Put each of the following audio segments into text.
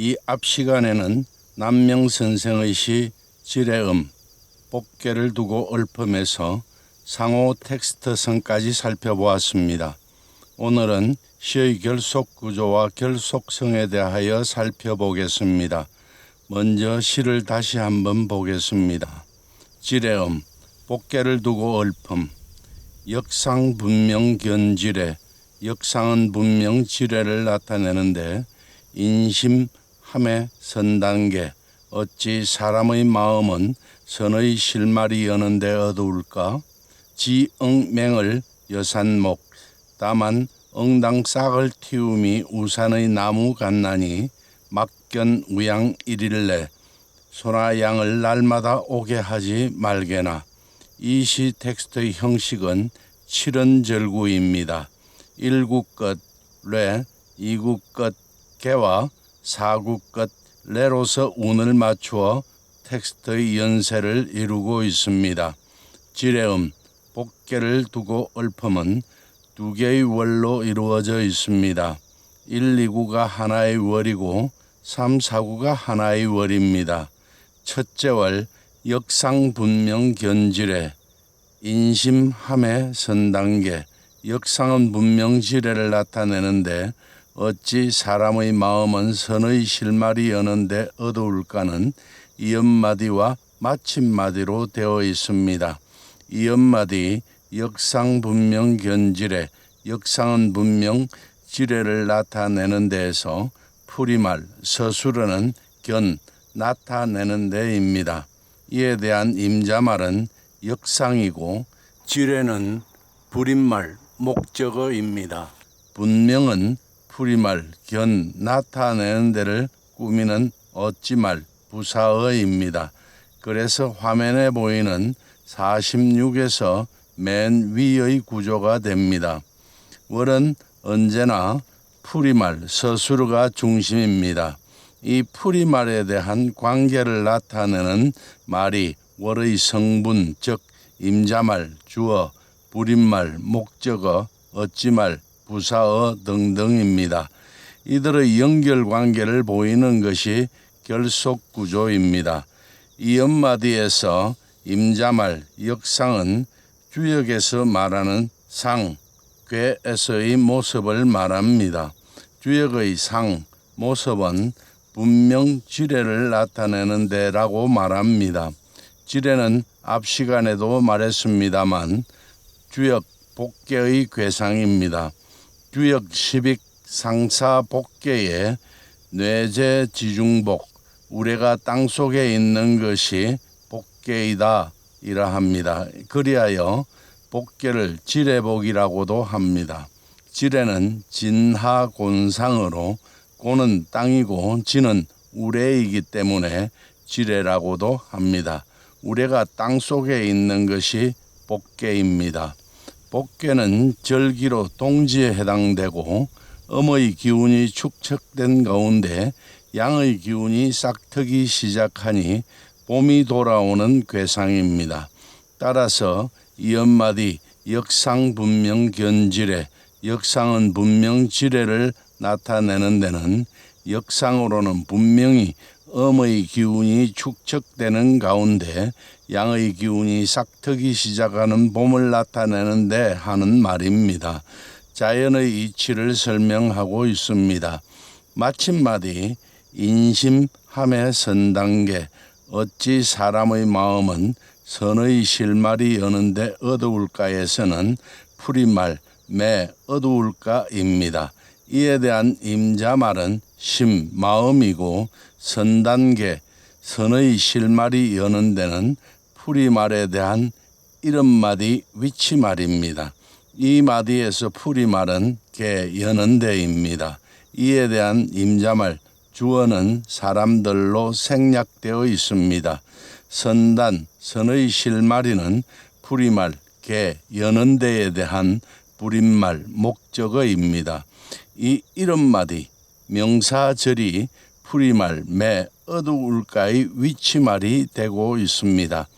이 앞 시간에는 남명 선생의 시 지뢰음, 복개를 두고 얽힘에서 상호 텍스트성까지 살펴보았습니다. 오늘은 시의 결속 구조와 결속성에 대하여 살펴보겠습니다. 먼저 시를 다시 한번 보겠습니다. 지뢰음, 복개를 두고 얽힘. 역상 분명 견지뢰, 역상은 분명 지뢰를 나타내는데 인심함의 선단계, 어찌 사람의 마음은 선의 실말이 여는데 어두울까? 지응맹을 여산목, 다만 엉당싹을 틔움이 우산의 나무 같나니 막견 우양 일일래, 소나 양을 날마다 오게 하지 말게나. 이 시 텍스트의 형식은 7원절구입니다. 1구 끝 레, 2구 끝 개와 4구 끝 레로서 운을 맞추어 텍스트의 연세를 이루고 있습니다. 지뢰음, 복개를 두고 얽힘은 두 개의 월로 이루어져 있습니다. 1, 2구가 하나의 월이고 3, 4구가 하나의 월입니다. 첫째 월, 역상분명 견지뢰, 인심함의 선단계, 역상은 분명 지뢰를 나타내는데 어찌 사람의 마음은 선의 실말이 여는데 어두울까는 이연마디와 마침마디로 되어 있습니다. 이연마디 역상분명 견지뢰, 역상은 분명 지뢰를 나타내는 데에서 풀이말 서술어는 견, 나타내는 데입니다. 이에 대한 임자말은 역상이고 지뢰는 불임말 목적어입니다. 분명은 풀이말 견 나타내는 데를 꾸미는 어찌말 부사어입니다. 그래서 화면에 보이는 46에서 맨 위의 구조가 됩니다. 월은 언제나 풀이말 서술어가 중심입니다. 이 풀이말에 대한 관계를 나타내는 말이 월의 성분, 즉 임자말, 주어, 불임말, 목적어, 어찌말, 부사어 등등입니다. 이들의 연결관계를 보이는 것이 결속구조입니다. 이 연마디에서 임자말, 역상은 주역에서 말하는 상, 괴에서의 모습을 말합니다. 주역의 상, 모습은 분명 지뢰를 나타내는 데라고 말합니다. 지뢰는 앞 시간에도 말했습니다만 주역 복개의 괴상입니다. 주역 10익 상사 복개에 뇌제 지중복, 우레가 땅속에 있는 것이 복개이다 이라합니다. 그리하여 복개를 지뢰복이라고도 합니다. 지뢰는 진하곤상으로 고는 땅이고 지는 우레이기 때문에 지뢰라고도 합니다. 우레가 땅속에 있는 것이 복개입니다. 복개는 절기로 동지에 해당되고 음의 기운이 축적된 가운데 양의 기운이 싹트기 시작하니 봄이 돌아오는 괴상입니다. 따라서 이 한마디 역상분명 견지뢰, 역상은 분명 지뢰를 나타내는 데는 역상으로는 분명히 음의 기운이 축적되는 가운데 양의 기운이 싹트기 시작하는 봄을 나타내는데 하는 말입니다. 자연의 이치를 설명하고 있습니다. 마침마디 인심함의 선단계, 어찌 사람의 마음은 선의 실말이 여는데 어두울까에서는 풀이말 매 어두울까입니다. 이에 대한 임자말은 심 마음이고 선단계 선의 실말이 여는 데는 풀이말에 대한 이름마디 위치말입니다. 이 마디에서 풀이말은 개 여는 데입니다. 이에 대한 임자말 주어는 사람들로 생략되어 있습니다. 선단 선의 실말이는 풀이말 개 여는 데에 대한 불임말 목적어입니다. 이 이름마디 명사절이 풀이말 매 어두울까의 위치말이 되고 있습니다.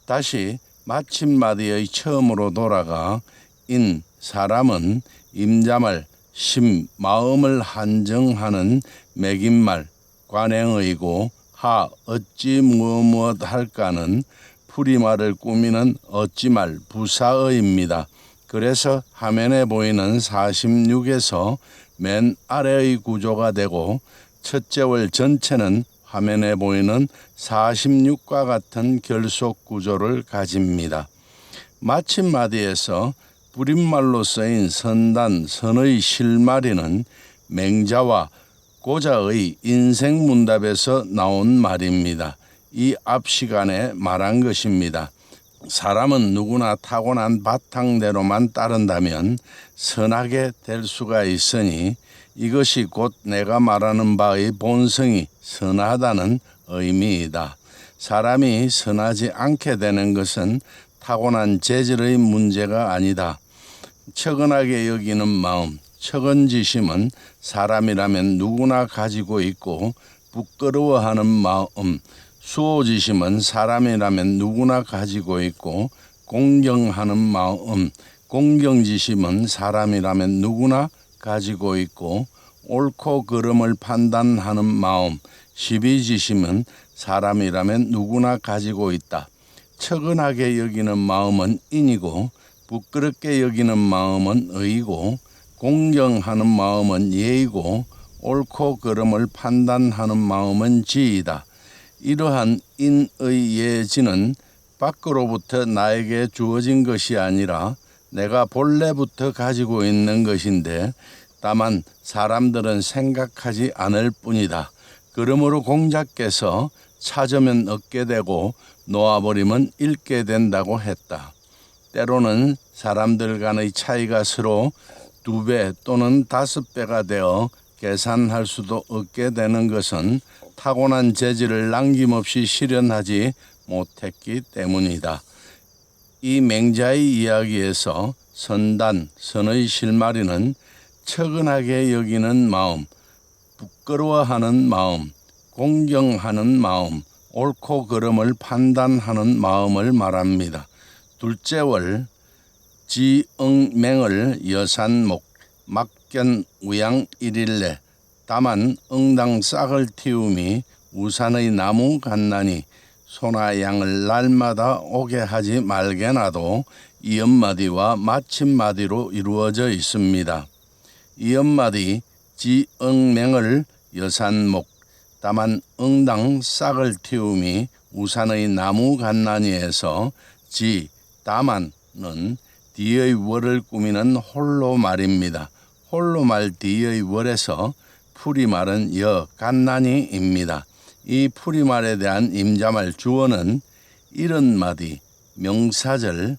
다시 마침마디의 처음으로 돌아가 인 사람은 임자말 심 마음을 한정하는 매김말 관행의고 하 어찌 무엇 할까는 풀이말을 꾸미는 어찌말 부사어입니다. 그래서 화면에 보이는 46에서 맨 아래의 구조가 되고 첫째 월 전체는 화면에 보이는 46과 같은 결속 구조를 가집니다. 마침마디에서 불임말로 쓰인 선단, 선의 실마리는 맹자와 고자의 인생문답에서 나온 말입니다. 이 앞 시간에 말한 것입니다. 사람은 누구나 타고난 바탕대로만 따른다면 선하게 될 수가 있으니 이것이 곧 내가 말하는 바의 본성이 선하다는 의미이다. 사람이 선하지 않게 되는 것은 타고난 재질의 문제가 아니다. 처근하게 여기는 마음, 처근지심은 사람이라면 누구나 가지고 있고 부끄러워하는 마음, 수호지심은 사람이라면 누구나 가지고 있고 공경하는 마음, 공경지심은 사람이라면 누구나 가지고 있고 옳고 그름을 판단하는 마음, 시비지심은 사람이라면 누구나 가지고 있다. 처근하게 여기는 마음은 인이고 부끄럽게 여기는 마음은 의이고 공경하는 마음은 예이고 옳고 그름을 판단하는 마음은 지이다. 이러한 인의 예지는 밖으로부터 나에게 주어진 것이 아니라 내가 본래부터 가지고 있는 것인데 다만 사람들은 생각하지 않을 뿐이다. 그러므로 공자께서 찾으면 얻게 되고 놓아버리면 잃게 된다고 했다. 때로는 사람들 간의 차이가 서로 2배 또는 5배가 되어 계산할 수도 없게 되는 것은 타고난 재질을 남김없이 실현하지 못했기 때문이다. 이 맹자의 이야기에서 선단, 선의 실마리는 처근하게 여기는 마음, 부끄러워하는 마음, 공경하는 마음, 옳고 그름을 판단하는 마음을 말합니다. 둘째 월 지응맹을 여산목 막견 우양 일일내 다만 응당 싹을 틔움이 우산의 나무 갓나니 소나 양을 날마다 오게 하지 말게나도 이연마디와 마침마디로 이루어져 있습니다. 이연마디 지응맹을 여산목 다만 응당 싹을 틔움이 우산의 나무 갓나니에서 지 다만은 뒤의 월을 꾸미는 홀로 말입니다. 홀로 말 뒤의 월에서 풀이말은 여 갓나니입니다. 이 풀이말에 대한 임자말 주어는 이른마디 명사절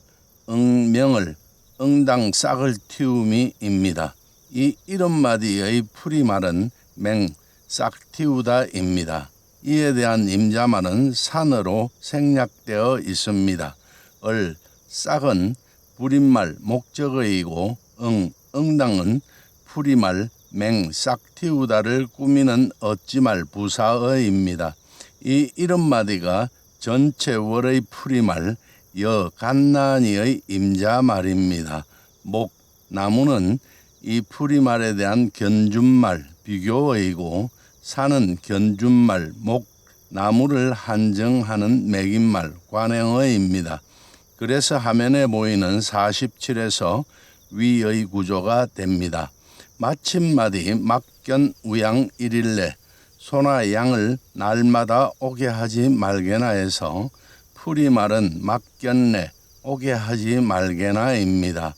응명을 응당 싹을 틔움이입니다. 이 이른마디의 풀이말은 맹 싹 틔우다입니다. 이에 대한 임자말은 산으로 생략되어 있습니다. 싹은 불임말 목적어이고 응당은 풀이말 맹 싹 틔우다를 꾸미는 어찌말 부사어입니다. 이 이른마디가 전체 월의 풀이말 여 갓나니의 임자말입니다. 목 나무는 이 풀이말에 대한 견준말 비교어이고 산은 견준말 목 나무를 한정하는 매김말 관행어입니다. 그래서 화면에 보이는 47에서 위의 구조가 됩니다. 마침마디 막견 우양 일일내 소나 양을 날마다 오게 하지 말게나 해서 풀이말은 막견내 오게 하지 말게나입니다.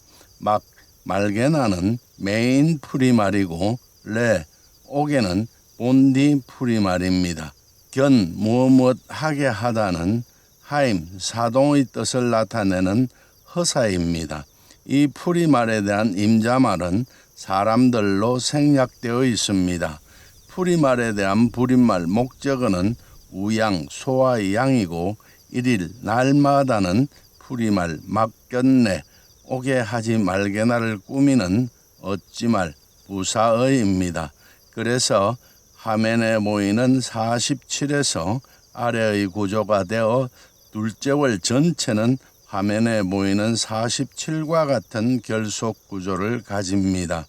말게나는 메인 풀이말이고 레 오게는 본디 풀이말입니다. 견 무엇 하게 하다는 하임 사동의 뜻을 나타내는 허사입니다. 이 풀이말에 대한 임자말은 사람들로 생략되어 있습니다. 풀이말에 대한 불임말 목적어는 우양 소와 양이고 일일 날마다는 풀이말 막견내 오게 하지 말게나를 꾸미는 어찌말 부사어입니다. 그래서 화면에 보이는 47에서 아래의 구조가 되어 둘째 월 전체는 화면에 보이는 47과 같은 결속 구조를 가집니다.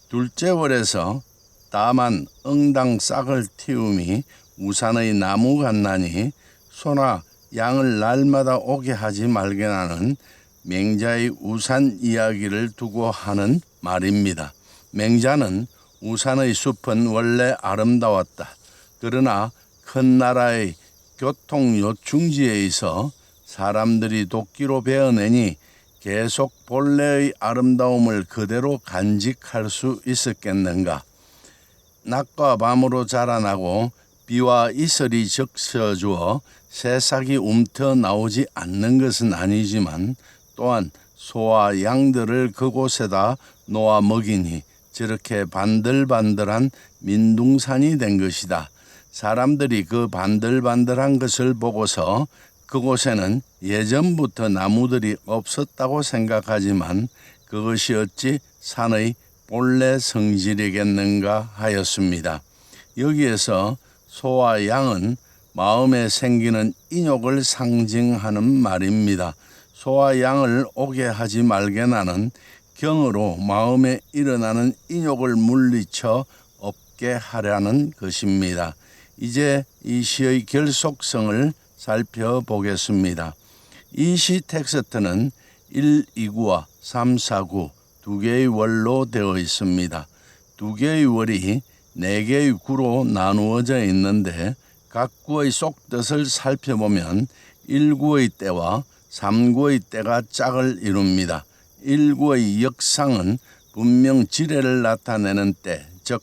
둘째 월에서 다만 응당 싹을 틔움이 우산의 나무 같나니 소나 양을 날마다 오게 하지 말게나는 맹자의 우산 이야기를 두고 하는 말입니다. 맹자는 우산의 숲은 원래 아름다웠다. 그러나 큰 나라의 교통 요충지에 있어 사람들이 도끼로 베어내니 계속 본래의 아름다움을 그대로 간직할 수 있었겠는가. 낮과 밤으로 자라나고 비와 이슬이 적셔주어 새싹이 움터 나오지 않는 것은 아니지만 또한 소와 양들을 그곳에다 놓아 먹이니 저렇게 반들반들한 민둥산이 된 것이다. 사람들이 그 반들반들한 것을 보고서 그곳에는 예전부터 나무들이 없었다고 생각하지만 그것이 어찌 산의 본래 성질이겠는가 하였습니다. 여기에서 소와 양은 마음에 생기는 인욕을 상징하는 말입니다. 소와 양을 오게 하지 말게나는 경으로 마음에 일어나는 인욕을 물리쳐 없게 하라는 것입니다. 이제 이 시의 결속성을 살펴보겠습니다. 이 시 텍스트는 1, 2구와 3, 4구 두 개의 월로 되어 있습니다. 두 개의 월이 네 개의 구로 나누어져 있는데 각 구의 속뜻을 살펴보면 1구의 때와 3구의 때가 짝을 이룹니다. 1구의 역상은 분명 지레를 나타내는 때, 즉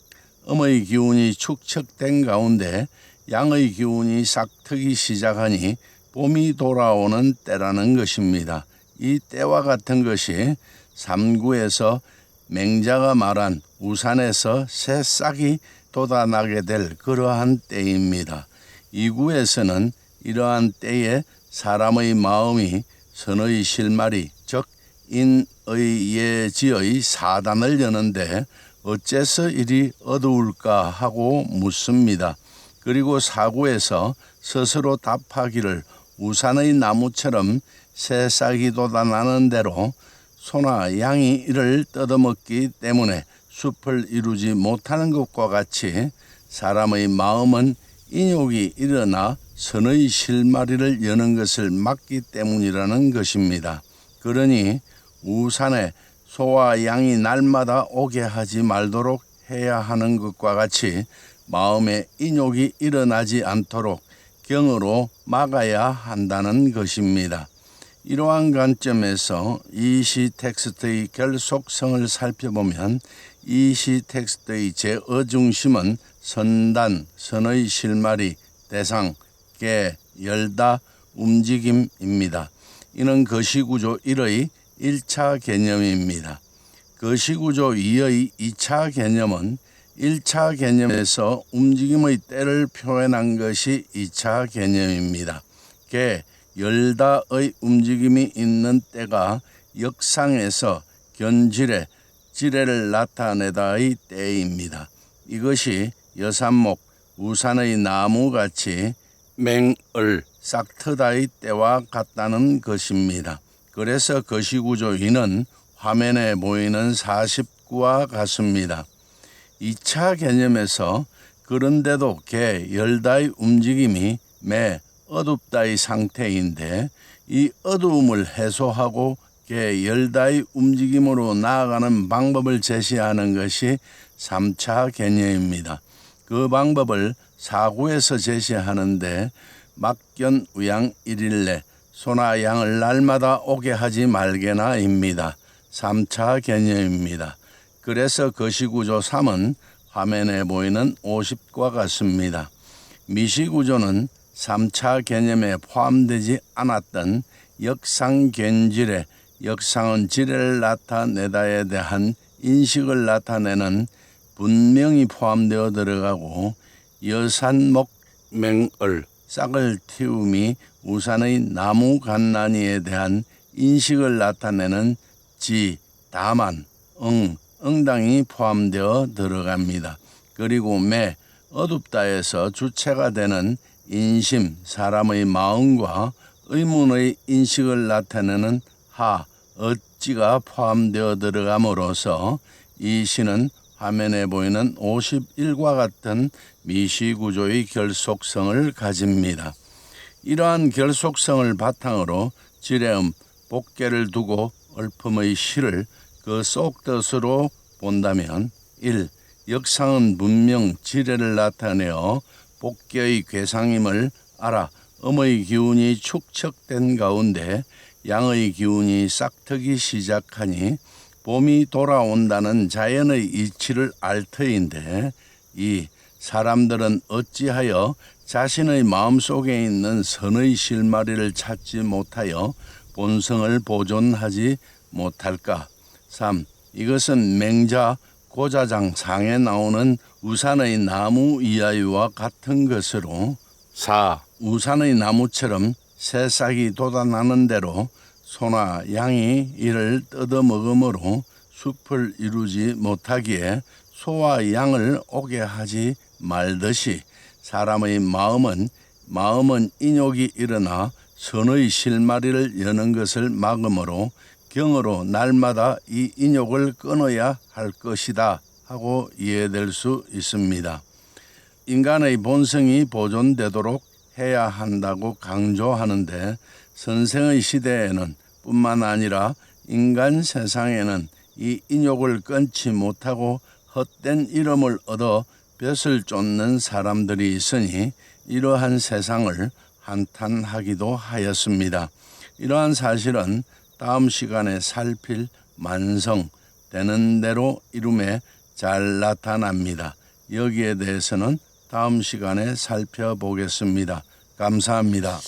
음의 기운이 축적된 가운데 양의 기운이 싹트기 시작하니 봄이 돌아오는 때라는 것입니다. 이 때와 같은 것이 3구에서 맹자가 말한 우산에서 새 싹이 돋아나게 될 그러한 때입니다. 2구에서는 이러한 때에 사람의 마음이 선의 실마리, 즉 인의 예지의 사단을 여는데 어째서 이리 어두울까 하고 묻습니다. 그리고 4구에서 스스로 답하기를 우산의 나무처럼 새싹이 돋아나는 대로 소나 양이 이를 뜯어먹기 때문에 숲을 이루지 못하는 것과 같이 사람의 마음은 인욕이 일어나 선의 실마리를 여는 것을 막기 때문이라는 것입니다. 그러니 우산에 소와 양이 날마다 오게 하지 말도록 해야 하는 것과 같이 마음에 인욕이 일어나지 않도록 경으로 막아야 한다는 것입니다. 이러한 관점에서 이 시 텍스트의 결속성을 살펴보면 이 시 텍스트의 제어 중심은 선단, 선의 실마리, 대상, 개, 열다, 움직임입니다. 이는 거시구조 1의 1차 개념입니다. 거시구조 2의 2차 개념은 1차 개념에서 움직임의 때를 표현한 것이 2차 개념입니다. 개, 열다의 움직임이 있는 때가 역상에서 견지레, 지레를 나타내다의 때입니다. 이것이 여산목, 우산의 나무같이 맹을, 싹트다의 때와 같다는 것입니다. 그래서 거시구조 2는 화면에 보이는 49와 같습니다. 2차 개념에서 그런데도 개, 열다의 움직임이 매, 어둡다의 상태인데 이 어두움을 해소하고 개, 열다의 움직임으로 나아가는 방법을 제시하는 것이 3차 개념입니다. 그 방법을 4구에서 제시하는데 막견 우양 일일내 소나 양을 날마다 오게 하지 말게나입니다. 3차 개념입니다. 그래서 거시구조 3은 화면에 보이는 50과 같습니다. 미시구조는 3차 개념에 포함되지 않았던 역상견지레, 역상은 지레를 나타내다에 대한 인식을 나타내는 분명히 포함되어 들어가고 여산목, 맹을, 싹을 틔움이 우산의 나무 갓난이에 대한 인식을 나타내는 지, 다만, 응당이 포함되어 들어갑니다. 그리고 매, 어둡다에서 주체가 되는 인심, 사람의 마음과 의문의 인식을 나타내는 하, 어찌가 포함되어 들어감으로써 이 시는 화면에 보이는 51과 같은 미시구조의 결속성을 가집니다. 이러한 결속성을 바탕으로 지뢰음 복개를 두고 얼품의 시를 그 속 뜻으로 본다면 1. 역상은 분명 지뢰를 나타내어 복개의 괴상임을 알아 음의 기운이 축적된 가운데 양의 기운이 싹트기 시작하니 봄이 돌아온다는 자연의 이치를 알 터인데 2. 사람들은 어찌하여 자신의 마음속에 있는 선의 실마리를 찾지 못하여 본성을 보존하지 못할까? 3. 이것은 맹자 고자장 상에 나오는 우산의 나무 이야기와 같은 것으로 4. 우산의 나무처럼 새싹이 돋아나는 대로 소나 양이 이를 뜯어먹으므로 숲을 이루지 못하기에 소와 양을 오게 하지 말듯이 사람의 마음은 인욕이 일어나 선의 실마리를 여는 것을 막으므로 경으로 날마다 이 인욕을 끊어야 할 것이다 하고 이해될 수 있습니다. 인간의 본성이 보존되도록 해야 한다고 강조하는데 선생의 시대에는 뿐만 아니라 인간 세상에는 이 인욕을 끊지 못하고 헛된 이름을 얻어 벼슬 쫓는 사람들이 있으니 이러한 세상을 한탄하기도 하였습니다. 이러한 사실은 다음 시간에 살필 만성 되는 대로 이름에 잘 나타납니다. 여기에 대해서는 다음 시간에 살펴보겠습니다. 감사합니다.